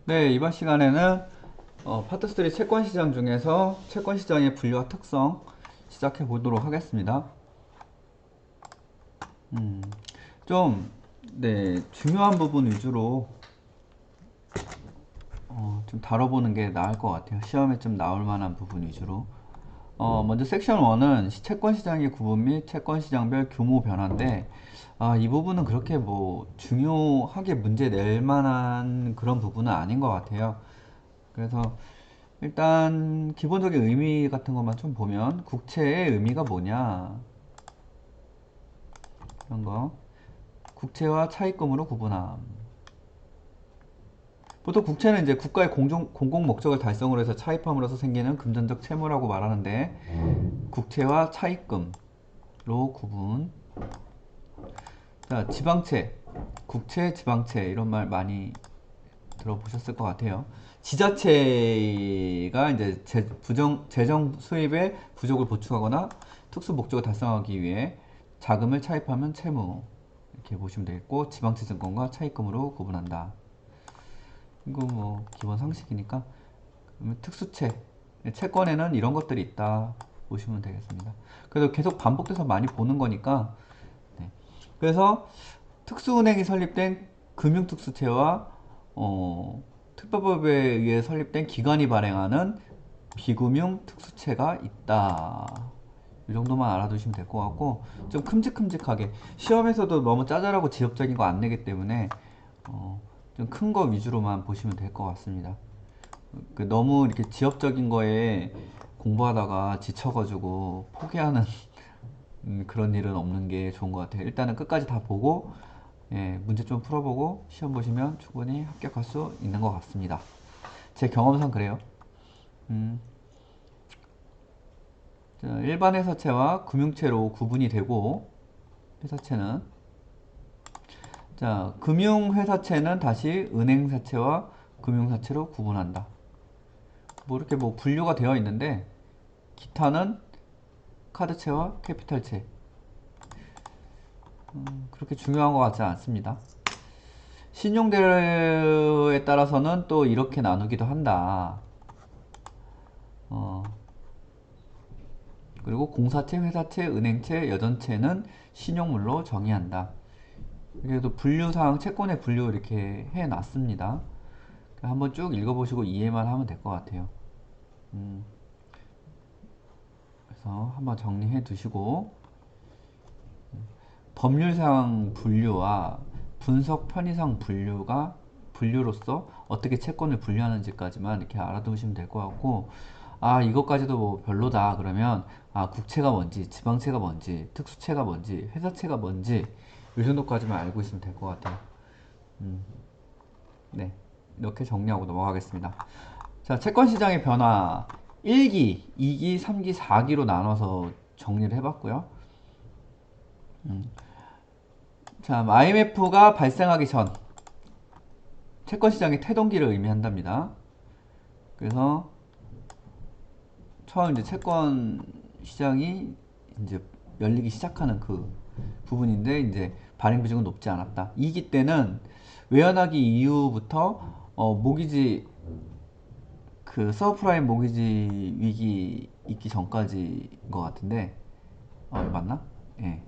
네, 이번 시간에는 파트 3 채권 시장 중에서 채권 시장의 분류와 특성 시작해 보도록 하겠습니다. 좀, 네, 중요한 부분 위주로 좀 다뤄보는 게 나을 것 같아요. 시험에 좀 나올 만한 부분 위주로. 먼저 섹션 1은 채권 시장의 구분 및 채권 시장별 규모 변화인데, 이 부분은 그렇게 뭐 중요하게 문제 낼 만한 그런 부분은 아닌 것 같아요. 그래서 일단 기본적인 의미 같은 것만 좀 보면 국채의 의미가 뭐냐 이런 거, 국채와 차입금으로 구분함. 보통 국채는 이제 국가의 공공 목적을 달성으로 해서 차입함으로써 생기는 금전적 채무라고 말하는데, 국채와 차입금로 구분. 자, 지방채, 국채, 지방채 이런 말 많이 들어보셨을 것 같아요. 지자체가 이제 재정 수입의 부족을 보충하거나 특수 목적을 달성하기 위해 자금을 차입하면 채무, 이렇게 보시면 되겠고, 지방채증권과 차입금으로 구분한다. 이거 뭐 기본 상식이니까. 그러면 특수채, 채권에는 이런 것들이 있다 보시면 되겠습니다. 그래서 계속 반복돼서 많이 보는 거니까. 네. 그래서 특수은행이 설립된 금융특수채와 특별법에 의해 설립된 기관이 발행하는 비금융 특수채가 있다. 이 정도만 알아두시면 될 것 같고, 좀 큼직큼직하게 시험에서도 너무 짜잘하고 지엽적인 거 안 내기 때문에 좀 큰 거 위주로만 보시면 될 것 같습니다. 너무 이렇게 지엽적인 거에 공부하다가 지쳐가지고 포기하는 그런 일은 없는 게 좋은 것 같아요. 일단은 끝까지 다 보고, 예, 문제 좀 풀어보고 시험 보시면 충분히 합격할 수 있는 것 같습니다. 제 경험상 그래요. 음, 자, 일반 회사채와 금융채로 구분이 되고, 회사채는, 자, 금융회사채는 다시 은행사채와 금융사채로 구분한다. 뭐 이렇게 뭐 분류가 되어 있는데, 기타는 카드채와 캐피탈채. 그렇게 중요한 것 같지 않습니다. 신용대로에 따라서는 또 이렇게 나누기도 한다. 어, 그리고 공사채, 회사채, 은행채, 여전채는 신용물로 정의한다. 그래도 분류상 채권의 분류 이렇게 해놨습니다. 한번 쭉 읽어보시고 이해만 하면 될 것 같아요. 그래서 한번 정리해 두시고, 법률상 분류와 분석 편의상 분류로서 어떻게 채권을 분류하는지까지만 이렇게 알아두시면 될 것 같고, 이것까지도 뭐 별로다 그러면, 국채가 뭔지, 지방채가 뭔지, 특수채가 뭔지, 회사채가 뭔지, 이 정도까지만 알고 있으면 될 것 같아요. 네, 이렇게 정리하고 넘어가겠습니다. 자, 채권 시장의 변화 1기, 2기, 3기, 4기로 나눠서 정리를 해봤고요. 자, IMF가 발생하기 전 채권 시장의 태동기를 의미한답니다. 그래서 처음 이제 채권 시장이 이제 열리기 시작하는 그 부분인데, 이제 발행 비중은 높지 않았다. 2기 때는 외환위기 이후부터 모기지, 그 서브프라임 모기지 위기 있기 전까지인 것 같은데, 맞나? 예.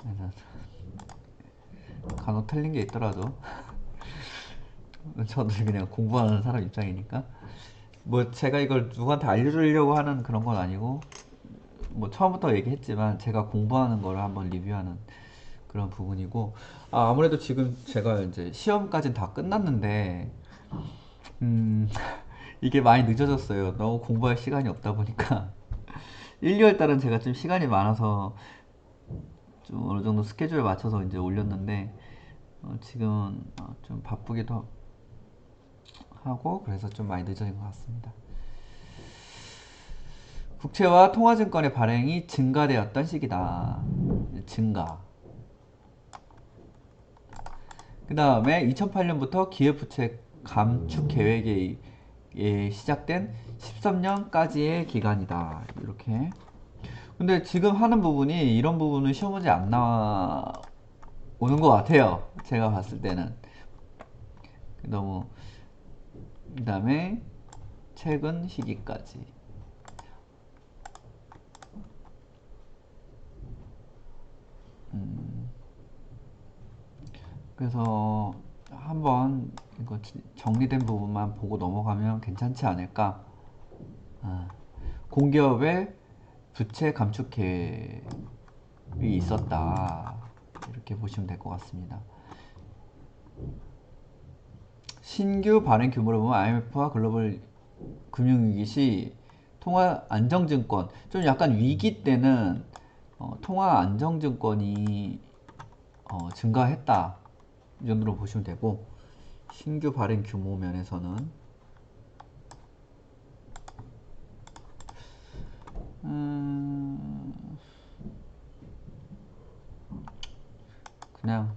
그래서 간혹 틀린 게 있더라도 저도 그냥 공부하는 사람 입장이니까, 뭐 제가 이걸 누구한테 알려주려고 하는 그런 건 아니고, 뭐 처음부터 얘기했지만 제가 공부하는 거를 한번 리뷰하는 그런 부분이고, 아무래도 지금 제가 이제 시험까지는 다 끝났는데, 음, 이게 많이 늦어졌어요. 너무 공부할 시간이 없다 보니까 1, 2월 달은 제가 좀 시간이 많아서 좀 어느 정도 스케줄에 맞춰서 이제 올렸는데, 지금은 좀 바쁘기도 하고 그래서 좀 많이 늦어진 것 같습니다. 국채와 통화증권의 발행이 증가되었던 시기다. 증가. 그 다음에 2008년부터 기회부채 감축 계획이 시작된 13년까지의 기간이다. 이렇게. 근데 지금 하는 부분이 이런 부분은 시험 문제 안 나오는 것 같아요. 제가 봤을 때는. 너무 그 다음에 최근 시기까지. 그래서 한번 이거 정리된 부분만 보고 넘어가면 괜찮지 않을까. 아, 공기업의 부채 감축 계획이 있었다, 이렇게 보시면 될 것 같습니다. 신규 발행 규모를 보면 IMF와 글로벌 금융위기 시 통화 안정증권, 좀 약간 위기 때는 통화 안정증권이 증가했다, 이 정도로 보시면 되고, 신규 발행 규모 면에서는 그냥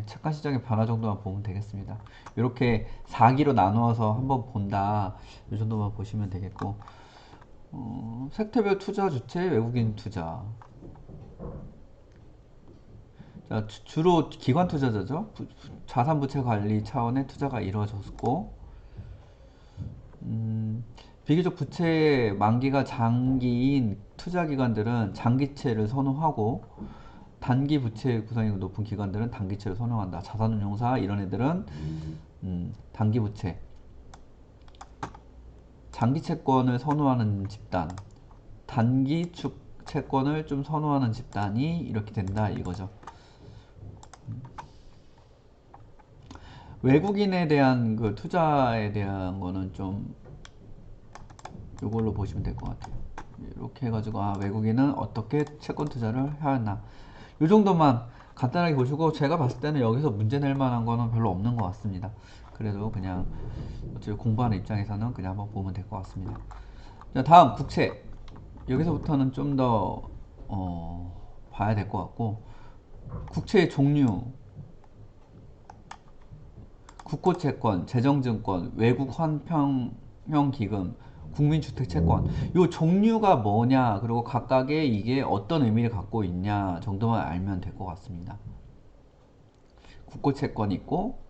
착한 시장의 변화 정도만 보면 되겠습니다. 이렇게 4기로 나누어서 한번 본다, 이 정도만 보시면 되겠고, 섹터별 투자 주체, 외국인 투자. 자, 주로 기관 투자자죠. 자산 부채 관리 차원의 투자가 이루어졌고, 비교적 부채 만기가 장기인 투자 기관들은 장기채를 선호하고, 단기 부채 구성이 높은 기관들은 단기채를 선호한다. 자산운용사 이런 애들은 단기 부채, 장기 채권을 선호하는 집단, 단기 축 채권을 좀 선호하는 집단이 이렇게 된다, 이거죠. 외국인에 대한 그 투자에 대한 거는 좀 이걸로 보시면 될 것 같아요. 이렇게 해가지고 외국인은 어떻게 채권 투자를 해야 하나, 이 정도만 간단하게 보시고, 제가 봤을 때는 여기서 문제 낼 만한 거는 별로 없는 것 같습니다. 그래도 그냥 어차피 공부하는 입장에서는 그냥 한번 보면 될 것 같습니다. 자, 다음 국채. 여기서부터는 좀 더 봐야 될 것 같고, 국채의 종류, 국고채권, 재정증권, 외국 환평형 기금, 국민주택채권, 요 종류가 뭐냐, 그리고 각각의 이게 어떤 의미를 갖고 있냐 정도만 알면 될 것 같습니다. 국고채권이 있고,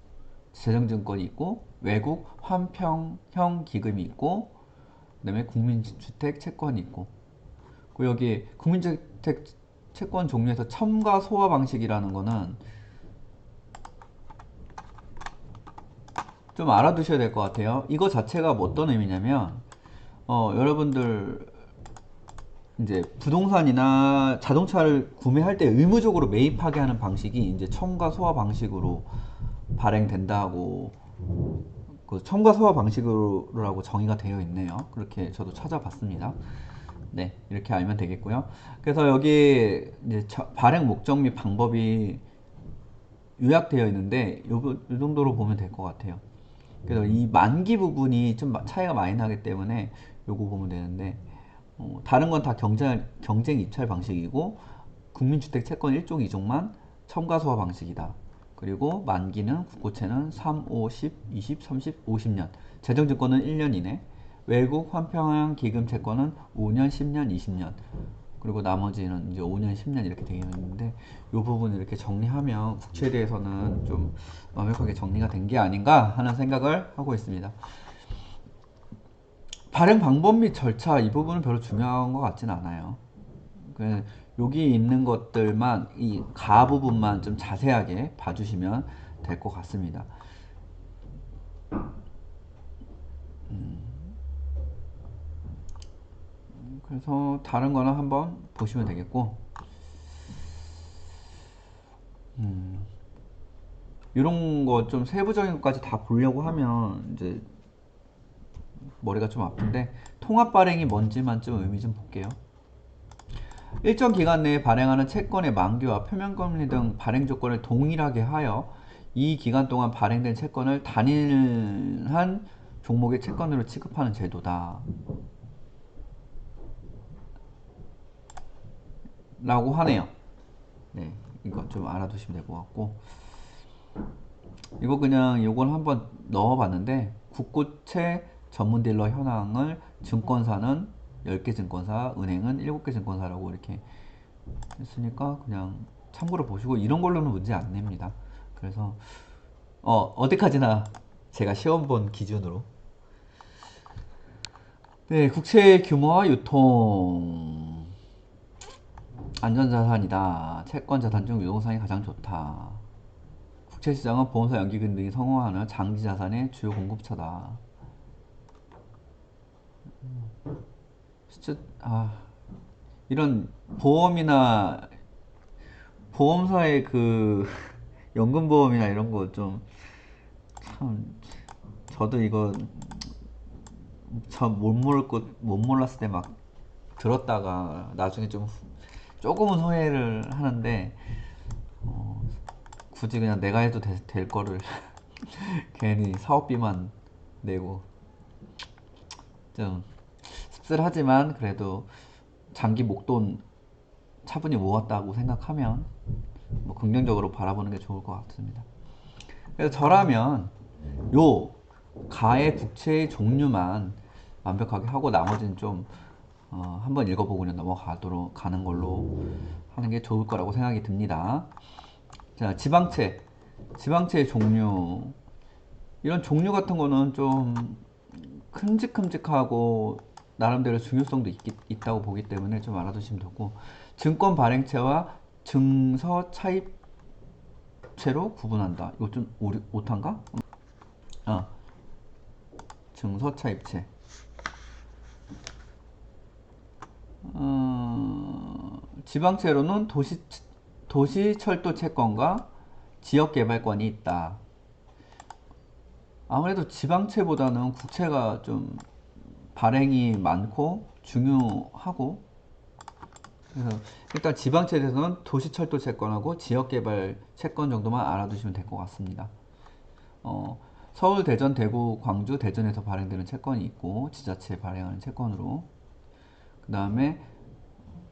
재정증권이 있고, 외국 환평형 기금이 있고, 그 다음에 국민주택 채권이 있고, 그 여기 국민주택 채권 종류에서 첨가 소화 방식이라는 거는 좀 알아두셔야 될 것 같아요. 이거 자체가 뭐 어떤 의미냐면, 여러분들 이제 부동산이나 자동차를 구매할 때 의무적으로 매입하게 하는 방식이 이제 첨가 소화 방식으로 발행된다고, 그 첨가 소화 방식으로라고 정의가 되어 있네요. 그렇게 저도 찾아봤습니다. 네, 이렇게 알면 되겠고요. 그래서 여기 이제 발행 목적 및 방법이 요약되어 있는데, 요 정도로 보면 될 것 같아요. 그래서 이 만기 부분이 좀 차이가 많이 나기 때문에 요거 보면 되는데, 다른 건 다 경쟁 입찰 방식이고, 국민주택 채권 1종 2종만 첨가 소화 방식이다. 그리고 만기는 국고채는 3, 5, 10, 20, 30, 50년, 재정증권은 1년 이내, 외국 환평형 기금 채권은 5년, 10년, 20년, 그리고 나머지는 이제 5년, 10년 이렇게 되어 있는데, 이 부분을 이렇게 정리하면 국채에 대해서는 좀 완벽하게 정리가 된 게 아닌가 하는 생각을 하고 있습니다. 발행 방법 및 절차, 이 부분은 별로 중요한 것 같진 않아요. 여기 있는 것들만, 이 가 부분만 좀 자세하게 봐주시면 될 것 같습니다. 그래서 다른 거는 한번 보시면 되겠고, 이런 거 좀 세부적인 것까지 다 보려고 하면 이제 머리가 좀 아픈데, 통합 발행이 뭔지만 좀 의미 좀 볼게요. 일정 기간 내에 발행하는 채권의 만기와 표면금리 등 발행 조건을 동일하게 하여 이 기간 동안 발행된 채권을 단일한 종목의 채권으로 취급하는 제도다, 라고 하네요. 네, 이거 좀 알아두시면 될 것 같고, 이거 그냥 이걸 한번 넣어봤는데, 국고채 전문 딜러 현황을 증권사는 10개 증권사, 은행은 7개 증권사라고 이렇게 했으니까 그냥 참고로 보시고, 이런 걸로는 문제 안 냅니다. 그래서 어디까지나 제가 시험 본 기준으로. 네, 국채 규모와 유통. 안전자산이다. 채권자산 중 유동성이 가장 좋다. 국채시장은 보험사 연기금 등이 성공하는 장기자산의 주요 공급처다. 진짜 이런 보험이나 보험사의 그 연금보험이나 이런 거 좀 참 저도 이거 못 몰랐을 때 막 들었다가 나중에 좀 조금은 후회를 하는데 굳이 그냥 내가 해도 될 거를 괜히 사업비만 내고 좀 씁쓸하지만 그래도 장기 목돈 차분히 모았다고 생각하면 뭐 긍정적으로 바라보는 게 좋을 것 같습니다. 그래서 저라면 요 가의 국채의 종류만 완벽하게 하고 나머지는 좀 한번 읽어보고 그냥 넘어가도록 가는 걸로 하는 게 좋을 거라고 생각이 듭니다. 자, 지방채의 종류. 이런 종류 같은 거는 좀 큼직큼직하고 나름대로 중요성도 있다고 보기 때문에 좀 알아두시면 되고, 증권 발행체와 증서 차입체로 구분한다. 이거 좀 오탄가? 증서 차입체. 지방채로는 도시철도 채권과 지역개발권이 있다. 아무래도 지방채보다는 국채가 좀 발행이 많고 중요하고, 그래서 일단 지방채에 대해서는 도시철도 채권하고 지역개발 채권 정도만 알아두시면 될 것 같습니다. 서울, 대전, 대구, 광주, 대전에서 발행되는 채권이 있고 지자체 발행하는 채권으로, 그 다음에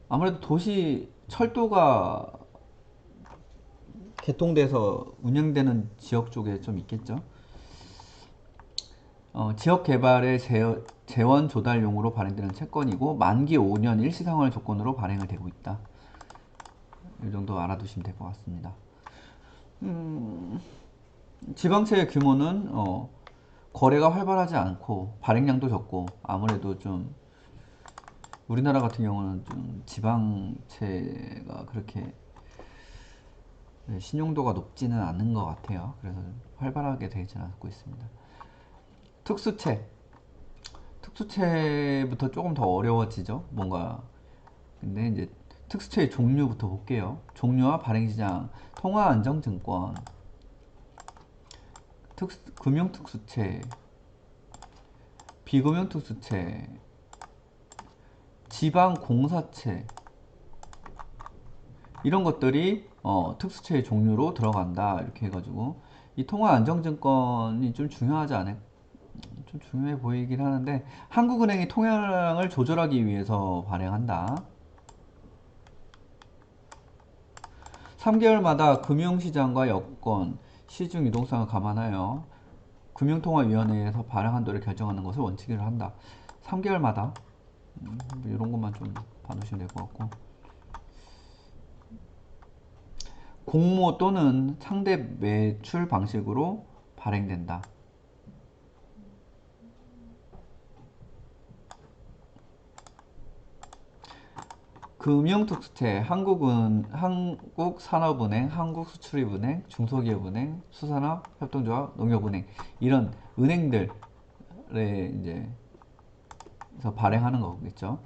아무래도 도시 철도가 개통돼서 운영되는 지역 쪽에 좀 있겠죠. 지역 개발의 재원 조달용으로 발행되는 채권이고 만기 5년 일시상환 조건으로 발행을 되고 있다. 이 정도 알아두시면 될 것 같습니다. 지방채의 규모는 거래가 활발하지 않고 발행량도 적고, 아무래도 좀 우리나라 같은 경우는 좀 지방채가 그렇게 신용도가 높지는 않은 것 같아요. 그래서 활발하게 되지는 않고 있습니다. 특수채부터 조금 더 어려워지죠. 뭔가. 근데 이제 특수채의 종류부터 볼게요. 종류와 발행시장, 통화안정증권, 금융특수채, 비금융특수채, 지방공사채, 이런 것들이 특수채의 종류로 들어간다. 이렇게 해가지고 이 통화안정증권이 좀 중요하지 않을까? 좀 중요해 보이긴 하는데, 한국은행이 통화량을 조절하기 위해서 발행한다. 3개월마다 금융시장과 여권, 시중 유동성을 감안하여 금융통화위원회에서 발행 한도를 결정하는 것을 원칙으로 한다. 3개월마다 이런 것만 좀 봐두시면 될 것 같고, 공모 또는 상대 매출 방식으로 발행된다. 금융특수채, 한국산업은행, 한국수출입은행, 중소기업은행, 수산업, 협동조합, 농협은행, 이런 은행들에 이제 발행하는 거겠죠.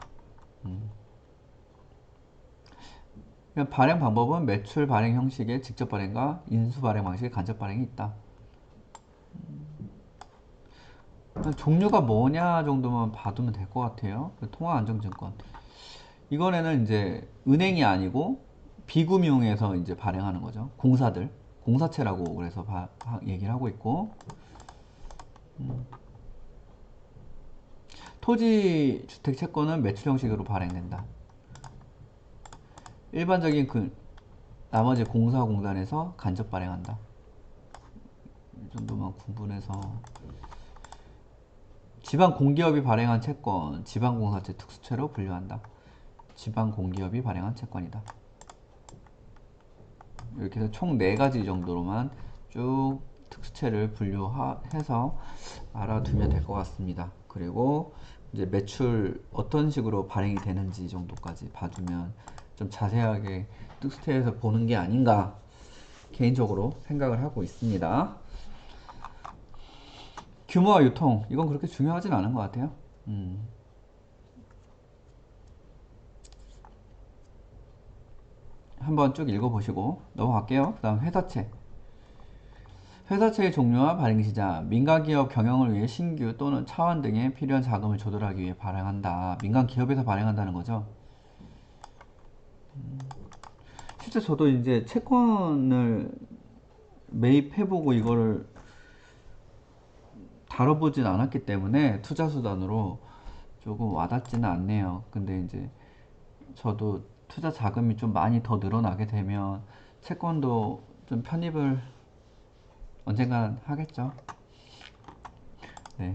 발행 방법은 매출 발행 형식의 직접 발행과 인수 발행 방식의 간접 발행이 있다. 종류가 뭐냐 정도만 봐두면 될 것 같아요. 통화안정증권. 이번에는 이제 은행이 아니고 비금융에서 이제 발행하는 거죠. 공사들, 공사채라고 그래서 얘기를 하고 있고, 토지 주택 채권은 매출 형식으로 발행된다. 일반적인 나머지 공사공단에서 간접 발행한다. 이 정도만 구분해서. 지방 공기업이 발행한 채권, 지방공사채 특수채로 분류한다. 지방 공기업이 발행한 채권이다. 이렇게 해서 총 4가지 정도로만 쭉 특수채를 분류해서 알아두면 될 것 같습니다. 그리고 이제 매출 어떤 식으로 발행이 되는지 정도까지 봐주면 좀 자세하게 특수채에서 보는 게 아닌가 개인적으로 생각을 하고 있습니다. 규모와 유통 이건 그렇게 중요하진 않은 것 같아요. 한번 쭉 읽어보시고 넘어갈게요. 그 다음 회사채. 회사채의 종류와 발행시작. 민간기업 경영을 위해 신규 또는 차원 등에 필요한 자금을 조달하기 위해 발행한다. 민간기업에서 발행한다는 거죠. 실제 저도 이제 채권을 매입해보고 이거를 다뤄보진 않았기 때문에 투자수단으로 조금 와닿지는 않네요. 근데 이제 저도 투자 자금이 좀 많이 더 늘어나게 되면 채권도 좀 편입을 언젠간 하겠죠. 네.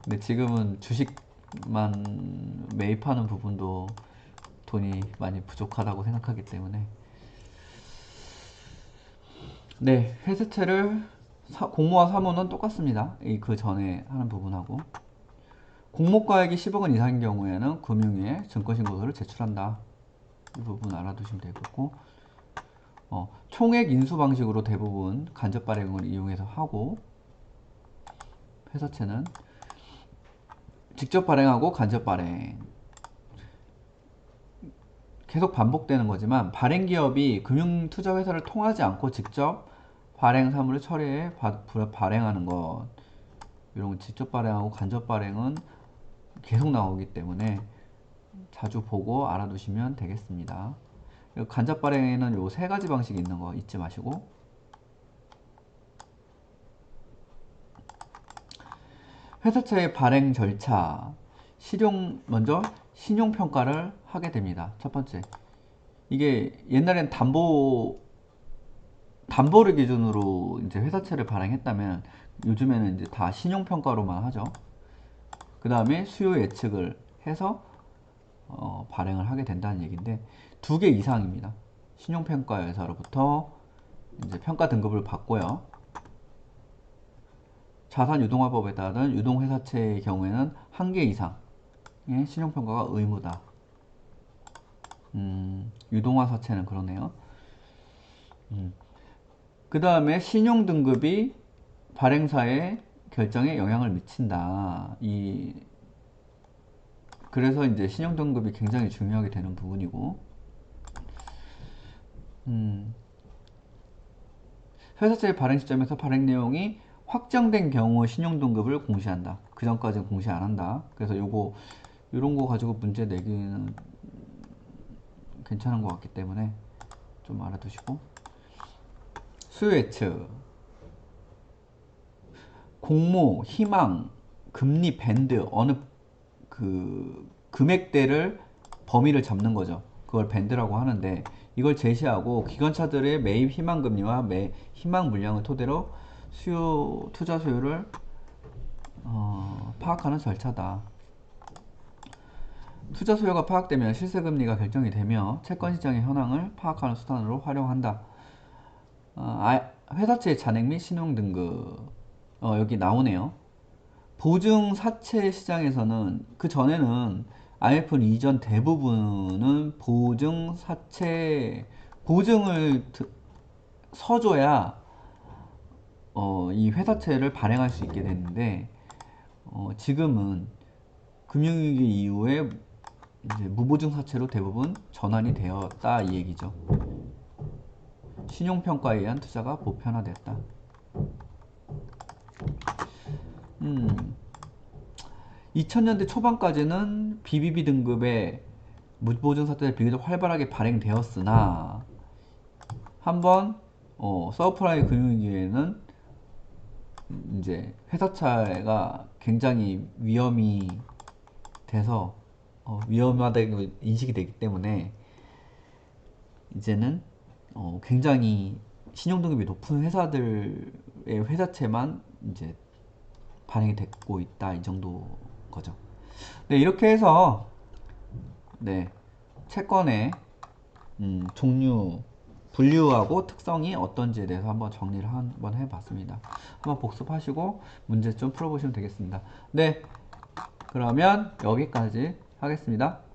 근데 지금은 주식만 매입하는 부분도 돈이 많이 부족하다고 생각하기 때문에 네, 회사채를 공모와 사모는 똑같습니다. 그 전에 하는 부분하고 공모가액이 10억 원 이상인 경우에는 금융위에 증권신고서를 제출한다. 이 부분 알아두시면 되겠고 총액 인수 방식으로 대부분 간접 발행을 이용해서 하고 회사채는 직접 발행하고 간접 발행 계속 반복되는 거지만 발행기업이 금융투자회사를 통하지 않고 직접 발행 사물을 처리해 발행하는 것 이런 거 직접 발행하고 간접 발행은 계속 나오기 때문에 자주 보고 알아두시면 되겠습니다. 간접 발행에는 요 세 가지 방식이 있는 거 잊지 마시고 회사채의 발행 절차 먼저 신용평가를 하게 됩니다. 첫 번째 이게 옛날엔 담보를 기준으로 이제 회사채를 발행했다면 요즘에는 이제 다 신용평가로만 하죠. 그 다음에 수요 예측을 해서 발행을 하게 된다는 얘기인데 두 개 이상입니다. 신용평가회사로부터 이제 평가 등급을 받고요. 자산유동화법에 따른 유동회사채의 경우에는 한 개 이상의 신용평가가 의무다. 유동화사채는 그러네요. 그 다음에 신용등급이 발행사의 결정에 영향을 미친다. 그래서 이제 신용등급이 굉장히 중요하게 되는 부분이고, 회사채 발행 시점에서 발행 내용이 확정된 경우 신용등급을 공시한다. 그 전까지는 공시 안 한다. 그래서 이런 거 가지고 문제 내기는 괜찮은 것 같기 때문에 좀 알아두시고. 수요 예측. 공모, 희망, 금리 밴드, 어느 금액대를 범위를 잡는 거죠. 그걸 밴드라고 하는데 이걸 제시하고 기관차들의 매입 희망 금리와 희망 물량을 토대로 투자 수요를 파악하는 절차다. 투자 수요가 파악되면 실세 금리가 결정이 되며 채권 시장의 현황을 파악하는 수단으로 활용한다. 회사채의 잔액 및 신용 등급 여기 나오네요. 보증 사채 시장에서는 그 전에는 IMF 이전 대부분은 보증 사채 보증을 서줘야 이 회사채를 발행할 수 있게 됐는데 지금은 금융위기 이후에 이제 무보증 사채로 대부분 전환이 되었다 이 얘기죠. 신용평가에 의한 투자가 보편화됐다. 2000년대 초반까지는 BBB 등급의 무보증 사태가 비교적 활발하게 발행되었으나 한번 서브프라임 금융위기에는 이제 회사채가 굉장히 위험이 돼서 위험하다고 인식이 되기 때문에 이제는 굉장히 신용등급이 높은 회사들의 회사채만 이제 발행이 되고 있다 이 정도 거죠. 네, 이렇게 해서 네, 채권의 종류 분류하고 특성이 어떤지에 대해서 한번 정리를 한번 해봤습니다. 한번 복습하시고 문제 좀 풀어보시면 되겠습니다. 네, 그러면 여기까지 하겠습니다.